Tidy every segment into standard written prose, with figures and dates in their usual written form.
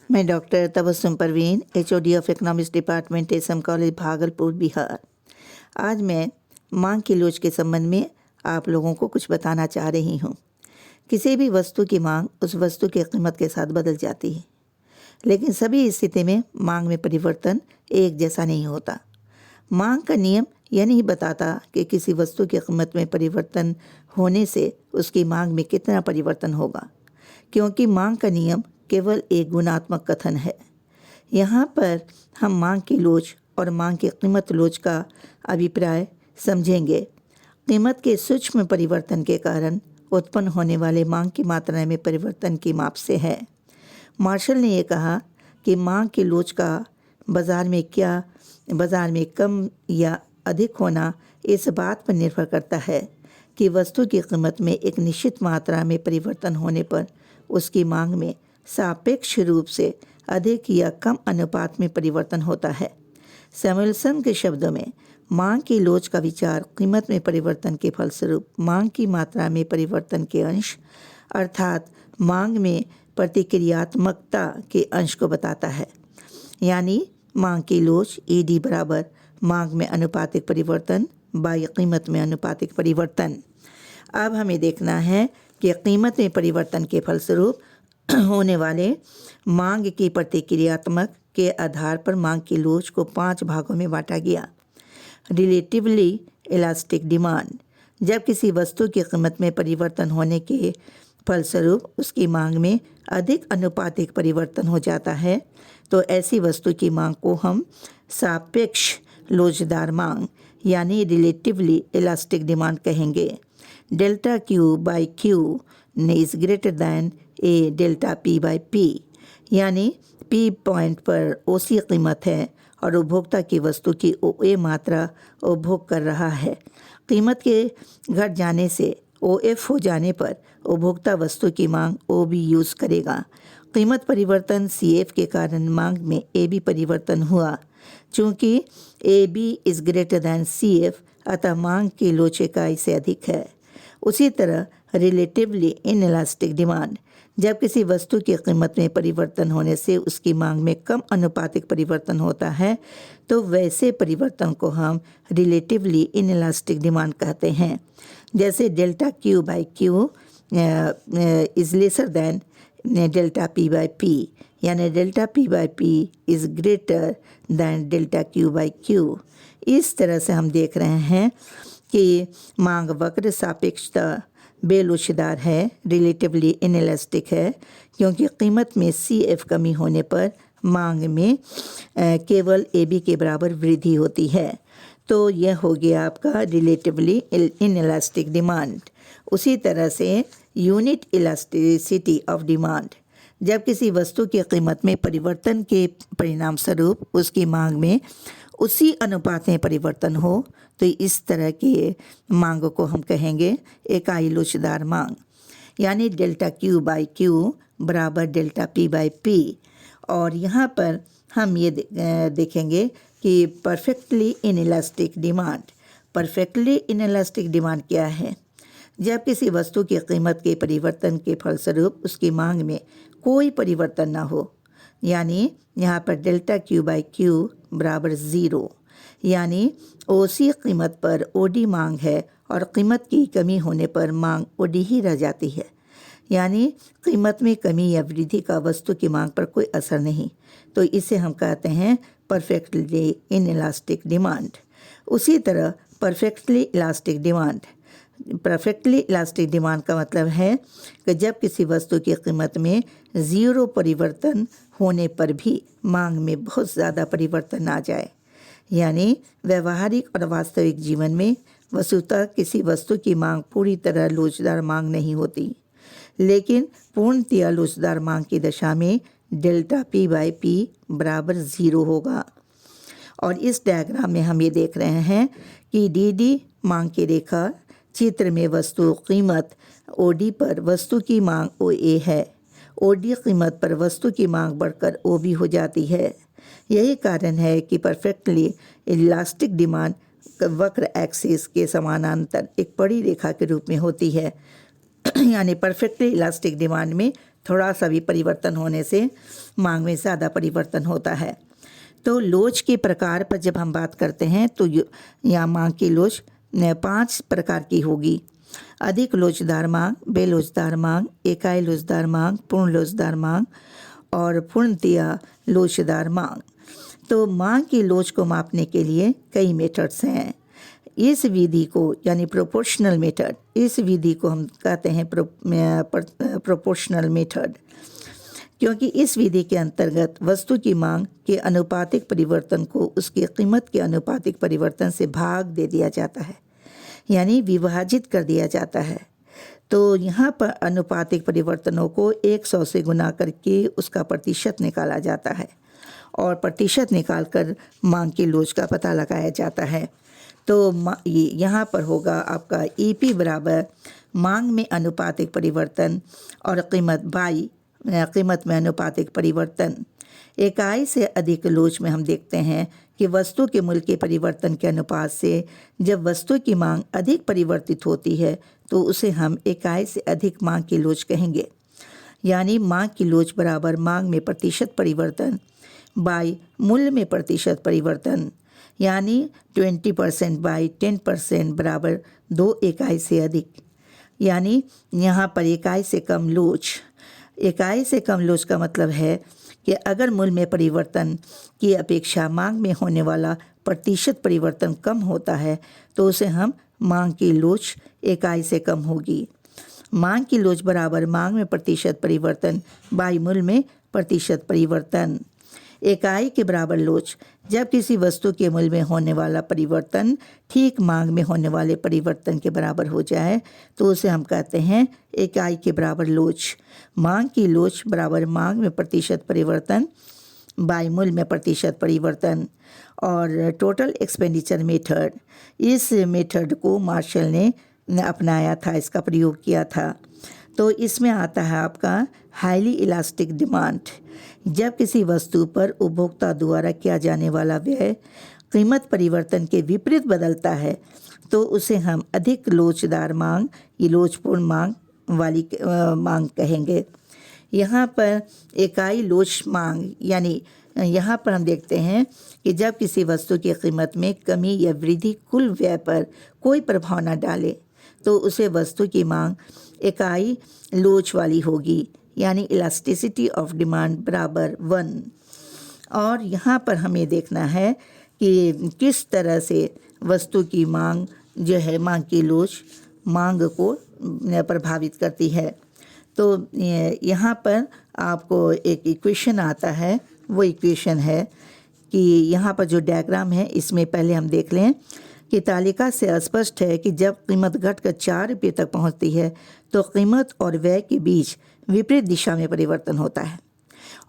मैं doctor Tabassum Parveen, HOD of economics department, SM college, Bhagalpur, Bihar. आज मैं मांग की लोच के संबंध में आप लोगों को कुछ बताना चाह रही हूँ। किसी भी वस्तु की मांग उस वस्तु की कीमत के साथ बदल जाती है, लेकिन सभी स्थिति में मांग में परिवर्तन एक जैसा नहीं होता। मांग का नियम यह नहीं बताता कि किसी वस्तु की कीमत में परिवर्तन होने से उसकी मांग में कितना परिवर्तन होगा, क्योंकि मांग का नियम केवल एक गुणात्मक कथन है। यहाँ पर हम मांग की लोच और मांग की कीमत लोच का अभिप्राय समझेंगे। कीमत के सूक्ष्म परिवर्तन के कारण उत्पन्न होने वाले मांग की मात्रा में परिवर्तन की माप से है। मार्शल ने यह कहा कि मांग की लोच का बाजार में कम या अधिक होना इस बात पर निर्भर करता है कि वस्तु की कीमत में एक निश्चित मात्रा में परिवर्तन होने पर उसकी मांग में सापेक्ष रूप से अधिक या कम अनुपात में परिवर्तन होता है। सैमुएल्सन के शब्दों में मांग की लोच का विचार कीमत में परिवर्तन के फलस्वरूप मांग की मात्रा में परिवर्तन के अंश अर्थात मांग में प्रतिक्रियात्मकता के अंश को बताता है। यानी मांग की लोच ED बराबर मांग में अनुपातिक परिवर्तन बाई कीमत में अनुपातिक परिवर्तन। अब हमें देखना है कि कीमत में परिवर्तन के फलस्वरूप होने वाले मांग की प्रतिक्रियात्मक के आधार पर मांग की लोच को 5 भागों में बांटा गया। रिलेटिवली इलास्टिक डिमांड, जब किसी वस्तु की कीमत में परिवर्तन होने के फलस्वरूप उसकी मांग में अधिक अनुपातिक परिवर्तन हो जाता है, तो ऐसी वस्तु की मांग को हम सापेक्ष लोचदार मांग यानी रिलेटिवली इलास्टिक डिमांड कहेंगे। Delta Q by Q is greater than A delta P by P, यानी P पॉइंट पर OC कीमत है और उपभोक्ता की वस्तु की OA मात्रा उपभोग कर रहा है। कीमत के घट जाने से OF हो जाने पर उपभोक्ता वस्तु की मांग OB यूज़ करेगा। कीमत परिवर्तन CF के कारण मांग में AB परिवर्तन हुआ। चूँकि AB is greater than CF, अतः मांग की लोच इकाई से अधिक है। उसी तरह रिलेटिवली इनइलास्टिक डिमांड, जब किसी वस्तु की कीमत में परिवर्तन होने से उसकी मांग में कम अनुपातिक परिवर्तन होता है, तो वैसे परिवर्तन को हम रिलेटिवली इनइलास्टिक डिमांड कहते हैं। जैसे delta Q by Q is lesser than delta P by P, यानी delta P by P is greater than delta Q by Q। इस तरह से हम देख रहे हैं कि मांग वक्र सापेक्षता बेलोचदार है, रिलेटिवली इनइलास्टिक है, क्योंकि कीमत में CF कमी होने पर मांग में केवल AB के बराबर वृद्धि होती है। तो यह हो गया आपका रिलेटिवली इनइलास्टिक डिमांड। उसी तरह से यूनिट इलास्टिसिटी ऑफ डिमांड, जब किसी वस्तु की कीमत में परिवर्तन के परिणाम स्वरूप उसकी मांग में उसी अनुपात में परिवर्तन हो, तो इस तरह की मांग को हम कहेंगे इकाई लोचदार मांग, यानी डेल्टा Q बाई Q बराबर डेल्टा P बाई P। और यहाँ पर हम ये देखेंगे कि perfectly inelastic demand. Perfectly inelastic demand क्या है? जब किसी वस्तु की कीमत के परिवर्तन के फलस्वरूप उसकी मांग में कोई परिवर्तन ना हो, यानी यहाँ पर डेल्टा Q बाई Q बराबर 0, यानी OC कीमत पर OD मांग है और कीमत की कमी होने पर मांग OD ही रह जाती है, यानी कीमत में कमी या वृद्धि का वस्तु की मांग पर कोई असर नहीं, तो इसे हम कहते हैं परफेक्टली इनइलास्टिक डिमांड। उसी तरह perfectly elastic demand. Perfectly elastic demand का मतलब है कि जब किसी वस्तु की कीमत में 0 परिवर्तन होने पर भी मांग में बहुत ज़्यादा परिवर्तन आ जाए, यानी व्यवहारिक और वास्तविक जीवन में वस्तुतः किसी वस्तु की मांग पूरी तरह लोचदार मांग नहीं होती, लेकिन पूर्णतया लोचदार मांग की दशा में डेल्टा P बाई P बराबर 0 होगा। और इस डायग्राम में हम ये देख रहे हैं कि DD मांग की रेखा चित्र में वस्तु कीमत OD पर वस्तु की मांग OA है। OD कीमत पर वस्तु की मांग बढ़कर OB हो जाती है। यही कारण है कि परफेक्टली इलास्टिक डिमांड वक्र एक्सिस के समानांतर एक बड़ी रेखा के रूप में होती है, यानी परफेक्टली इलास्टिक डिमांड में थोड़ा सा भी परिवर्तन होने से मांग में ज़्यादा परिवर्तन होता है। तो लोच के प्रकार पर जब हम बात करते हैं तो यहाँ मांग की लोच 5 प्रकार की होगी। अधिक लोचदार मांग, बेलोचदार मांग, इकाई लोचदार मांग, पूर्ण लोचदार मांग और पूर्णतया लोचदार मांग। तो मांग की लोच को मापने के लिए कई मेथड्स हैं। इस विधि को यानी प्रोपोर्शनल मेथड, इस विधि को हम कहते हैं प्रोपोर्शनल मेथड, क्योंकि इस विधि के अंतर्गत वस्तु की मांग के अनुपातिक परिवर्तन को उसकी कीमत के अनुपातिक परिवर्तन से भाग दे दिया जाता है, यानी विभाजित कर दिया जाता है। तो यहाँ पर अनुपातिक परिवर्तनों को 100 से गुना करके उसका प्रतिशत निकाला जाता है और प्रतिशत निकालकर मांग की लोच का पता लगाया जाता है। तो यहाँ पर होगा आपका ईपी बराबर मांग में अनुपातिक परिवर्तन और कीमत बाई कीमत में अनुपातिक परिवर्तन। इकाई से अधिक लोच में हम देखते हैं कि वस्तु के मूल्य के परिवर्तन के अनुपात से जब वस्तु की मांग अधिक परिवर्तित होती है तो उसे हम इकाई से अधिक मांग की लोच कहेंगे। यानी मांग की लोच बराबर मांग में प्रतिशत परिवर्तन बाई मूल्य में प्रतिशत परिवर्तन, यानी 20% बाई 10% बराबर 2 इकाई से अधिक। यानी यहाँ पर इकाई से कम लोच। इकाई से कम लोच का मतलब है कि अगर मूल्य में परिवर्तन की अपेक्षा मांग में होने वाला प्रतिशत परिवर्तन कम होता है तो उसे हम मांग की लोच इकाई से कम होगी। मांग की लोच बराबर मांग में प्रतिशत परिवर्तन बाई मूल्य में प्रतिशत परिवर्तन। इकाई के बराबर लोच जब किसी वस्तु के मूल्य में होने वाला परिवर्तन ठीक मांग में होने वाले परिवर्तन के बराबर हो जाए तो उसे हम कहते हैं इकाई के बराबर लोच। मांग की लोच बराबर मांग में प्रतिशत परिवर्तन बाई मूल्य में प्रतिशत परिवर्तन। और टोटल एक्सपेंडिचर मेथड, इस मेथड को मार्शल ने अपनाया था, इसका प्रयोग किया था। तो इसमें आता है आपका हाईली इलास्टिक डिमांड। जब किसी वस्तु पर उपभोक्ता द्वारा किया जाने वाला व्यय कीमत परिवर्तन के विपरीत बदलता है तो उसे हम अधिक लोचदार मांग या लोचपूर्ण मांग वाली मांग कहेंगे। यहाँ पर इकाई लोच मांग, यानी यहाँ पर हम देखते हैं कि जब किसी वस्तु की कीमत में कमी या वृद्धि कुल व्यय पर कोई प्रभाव न डाले तो उसे वस्तु की मांग इकाई लोच वाली होगी, यानी इलास्टिसिटी ऑफ डिमांड बराबर 1। और यहाँ पर हमें देखना है कि किस तरह से वस्तु की मांग जो है, मांग की लोच मांग को प्रभावित करती है। तो यहाँ पर आपको एक इक्वेशन आता है, वो इक्वेशन है कि यहाँ पर जो डायग्राम है इसमें पहले हम देख लें कि तालिका से स्पष्ट है कि जब कीमत घटकर 4 रुपये तक पहुँचती है तो कीमत और व्यय के बीच विपरीत दिशा में परिवर्तन होता है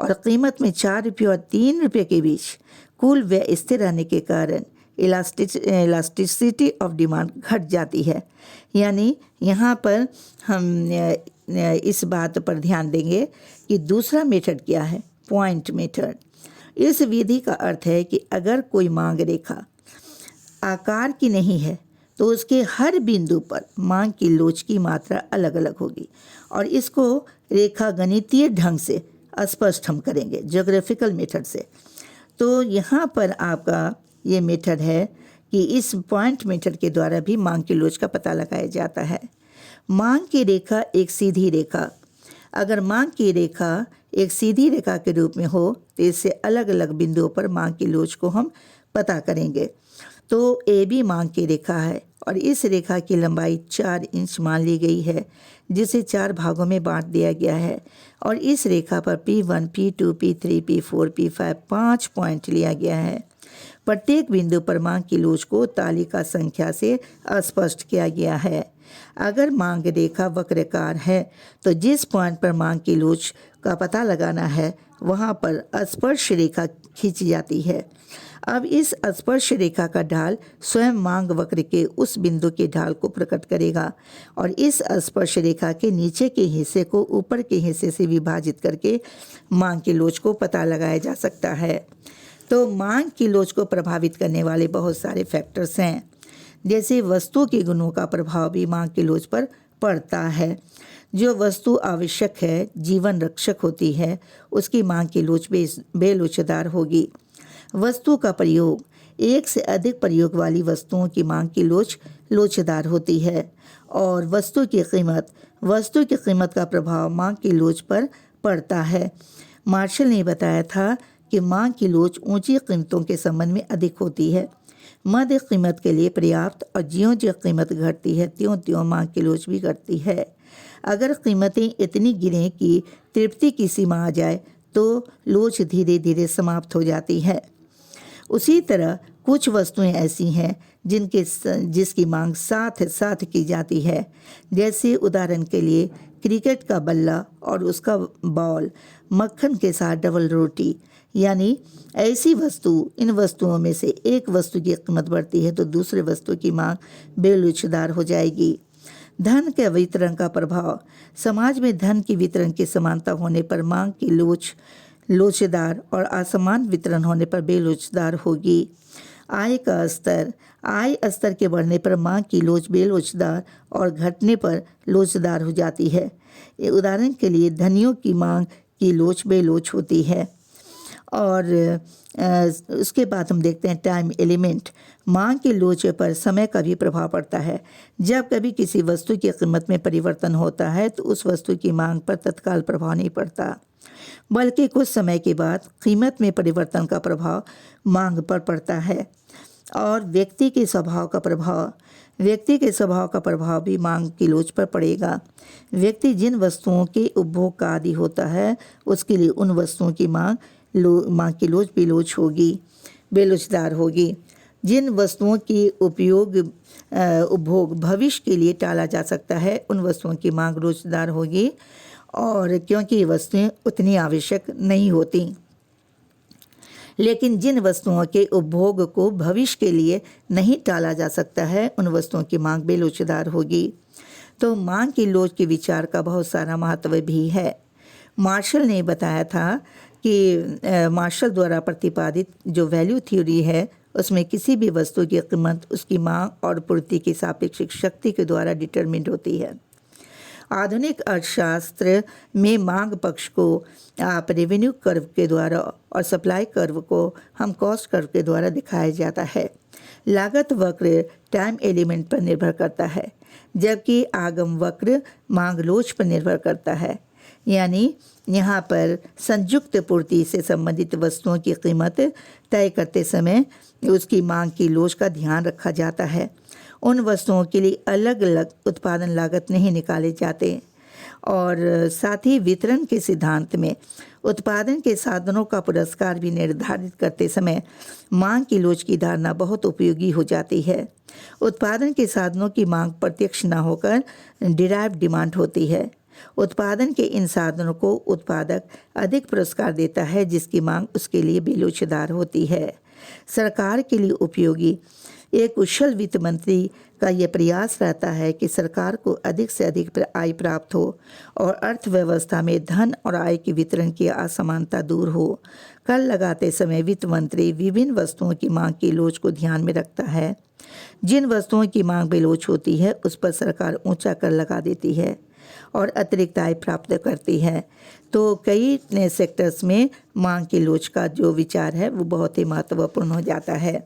और कीमत में 4 रुपये और 3 रुपये के बीच कुल व्यय स्थिर रहने के कारण इलास्टिसिटी ऑफ डिमांड घट जाती है। यानी यहाँ पर हम इस बात पर ध्यान देंगे कि दूसरा मेथड क्या है, पॉइंट मेथड। इस विधि का अर्थ है कि अगर कोई मांग रेखा आकार की नहीं है तो उसके हर बिंदु पर मांग की लोच की मात्रा अलग अलग होगी और इसको रेखा गणितीय ढंग से स्पष्ट हम करेंगे, ज्योग्राफिकल मेथड से। तो यहाँ पर आपका ये मेथड है कि इस पॉइंट मेथड के द्वारा भी मांग की लोच का पता लगाया जाता है। मांग की रेखा एक सीधी रेखा, अगर मांग की रेखा एक सीधी रेखा के रूप में हो तो इससे अलग अलग बिंदुओं पर मांग की लोच को हम पता करेंगे। तो ए बी मांग की रेखा है और इस रेखा की लंबाई 4 इंच मान ली गई है, जिसे 4 भागों में बांट दिया गया है और इस रेखा पर P1, P2, P3, P4, P5 5 point लिया गया है। प्रत्येक बिंदु पर मांग की लोच को तालिका संख्या से स्पष्ट किया गया है। अगर मांग रेखा वक्राकार है तो जिस पॉइंट पर मांग की लोच का पता लगाना है वहां पर स्पर्श रेखा खींची जाती है। अब इस स्पर्श रेखा का ढाल स्वयं मांग वक्र के उस बिंदु के ढाल को प्रकट करेगा और इस स्पर्श रेखा के नीचे के हिस्से को ऊपर के हिस्से से विभाजित करके मांग की लोच को पता लगाया जा सकता है। तो मांग की लोच को प्रभावित करने वाले बहुत सारे फैक्टर्स हैं, जैसे वस्तु के गुणों का प्रभाव भी मांग की लोच पर पड़ता है। जो वस्तु आवश्यक है, जीवन रक्षक होती है, उसकी मांग की लोच बेलोचदार होगी। वस्तु का प्रयोग, एक से अधिक प्रयोग वाली वस्तुओं की मांग की लोच लोचदार होती है। और वस्तु की कीमत का प्रभाव मांग की लोच पर पड़ता है। मार्शल ने बताया था कि मांग की लोच ऊंची कीमतों के संबंध में अधिक होती है। मध्य कीमत के लिए पर्याप्त, और ज्यों-ज्यों कीमत घटती है त्यों-त्यों मांग की लोच भी घटती है। अगर कीमतें इतनी गिरें कि तृप्ति की सीमा आ जाए तो लोच धीरे धीरे समाप्त हो जाती है। उसी तरह कुछ वस्तुएं ऐसी हैं जिसकी मांग साथ साथ की जाती है। जैसे उदाहरण के लिए क्रिकेट का बल्ला और उसका बॉल, मक्खन के साथ डबल रोटी, यानी ऐसी वस्तु, इन वस्तुओं में से एक वस्तु की कीमत बढ़ती है तो दूसरे वस्तु की मांग बेलोचदार हो जाएगी। धन के वितरण का प्रभाव, समाज में धन की वितरण की समानता होने पर मांग की लोचदार और असमान वितरण होने पर बेलोचदार होगी। आय स्तर के बढ़ने पर मांग की लोच बेलोचदार और घटने पर लोचदार हो जाती है। उदाहरण के लिए धनियों की मांग की लोच बेलोच होती है। और उसके बाद हम देखते हैं टाइम एलिमेंट। मांग के लोच पर समय का भी प्रभाव पड़ता है। जब कभी किसी वस्तु की कीमत में परिवर्तन होता है तो उस वस्तु की मांग पर तत्काल प्रभाव नहीं पड़ता, बल्कि कुछ समय के बाद कीमत में परिवर्तन का प्रभाव मांग पर पड़ता है। और व्यक्ति के स्वभाव का प्रभाव भी मांग की लोच पर पड़ेगा। व्यक्ति जिन वस्तुओं के उपभोग का आदी होता है उसके लिए उन वस्तुओं की मांग की लोच बेलोचदार होगी। जिन वस्तुओं की उपभोग भविष्य के लिए टाला जा सकता है उन वस्तुओं की मांग लोचदार होगी, और क्योंकि ये वस्तुएं उतनी आवश्यक नहीं होती। लेकिन जिन वस्तुओं के उपभोग को भविष्य के लिए नहीं टाला जा सकता है उन वस्तुओं की मांग बेलोचदार होगी। तो मांग की लोच के विचार का बहुत सारा महत्व भी है। मार्शल ने बताया था कि मार्शल द्वारा प्रतिपादित जो वैल्यू थ्योरी है उसमें किसी भी वस्तु की कीमत उसकी मांग और पूर्ति की सापेक्षिक शक्ति के द्वारा डिटरमिन्ड होती है। आधुनिक अर्थशास्त्र में मांग पक्ष को आप रेवेन्यू कर्व के द्वारा और सप्लाई कर्व को हम कॉस्ट कर्व के द्वारा दिखाया जाता है। लागत वक्र टाइम एलिमेंट पर निर्भर करता है, जबकि आगम वक्र मांग लोच पर निर्भर करता है। यानी यहाँ पर संयुक्त पूर्ति से संबंधित वस्तुओं की कीमत तय करते समय उसकी मांग की लोच का ध्यान रखा जाता है। उन वस्तुओं के लिए अलग अलग उत्पादन लागत नहीं निकाले जाते। और साथ ही वितरण के सिद्धांत में उत्पादन के साधनों का पुरस्कार भी निर्धारित करते समय मांग की लोच की धारणा बहुत उपयोगी हो जाती है। उत्पादन के साधनों की मांग प्रत्यक्ष न होकर डिराइव डिमांड होती है। उत्पादन के इन साधनों को उत्पादक अधिक पुरस्कार देता है जिसकी मांग उसके लिए बेलोचदार होती है। सरकार के लिए उपयोगी एक कुशल वित्त मंत्री का यह प्रयास रहता है कि सरकार को अधिक से अधिक आय प्राप्त हो और अर्थव्यवस्था में धन और आय के वितरण की असमानता दूर हो। कर लगाते समय वित्त मंत्री विभिन्न वस्तुओं की मांग की लोच को ध्यान में रखता है। जिन वस्तुओं की मांग बेलोच होती है उस पर सरकार ऊंचा कर लगा देती है और अतिरिक्त आय प्राप्त करती है। तो कई सेक्टर्स में मांग की लोच का जो विचार है वो बहुत ही महत्वपूर्ण हो जाता है।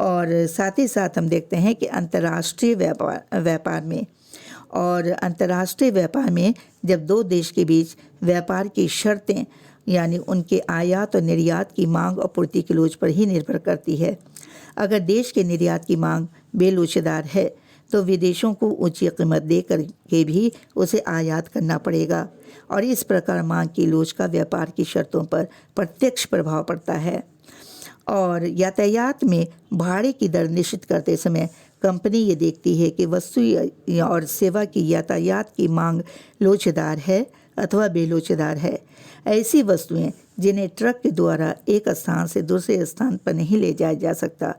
और साथ ही साथ हम देखते हैं कि अंतर्राष्ट्रीय व्यापार में जब दो देश के बीच व्यापार की शर्तें यानी उनके आयात और निर्यात की मांग और पूर्ति की लोच पर ही निर्भर करती है। अगर देश के निर्यात की मांग बेलोचदार है तो विदेशों को ऊंची कीमत दे करके भी उसे आयात करना पड़ेगा, और इस प्रकार मांग की लोच का व्यापार की शर्तों पर प्रत्यक्ष प्रभाव पड़ता है। और यातायात में भाड़े की दर निश्चित करते समय कंपनी ये देखती है कि वस्तु और सेवा की यातायात की मांग लोचदार है अथवा बेलोचदार है। ऐसी वस्तुएं जिन्हें ट्रक के द्वारा एक स्थान से दूसरे स्थान पर नहीं ले जाया जा सकता,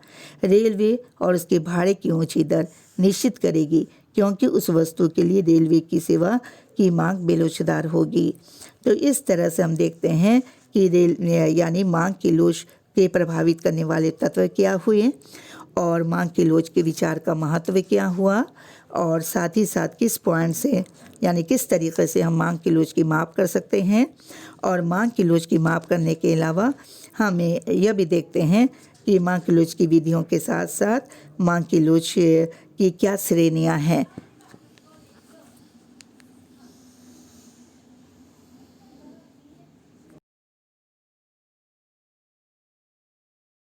रेलवे और उसके भाड़े की ऊंची दर निश्चित करेगी, क्योंकि उस वस्तु के लिए रेलवे की सेवा की मांग बेलोचदार होगी। तो इस तरह से हम देखते हैं कि यानी मांग की लोच के प्रभावित करने वाले तत्व क्या हुए और मांग की लोच के विचार का महत्व क्या हुआ और साथ ही साथ किस पॉइंट से यानी किस तरीक़े से हम मांग की लोच की माप कर सकते हैं। और मांग की लोच की माप करने के अलावा हमें यह भी देखते हैं कि मांग की लोच की विधियों के साथ साथ मांग की लोच की क्या श्रेणियां हैं।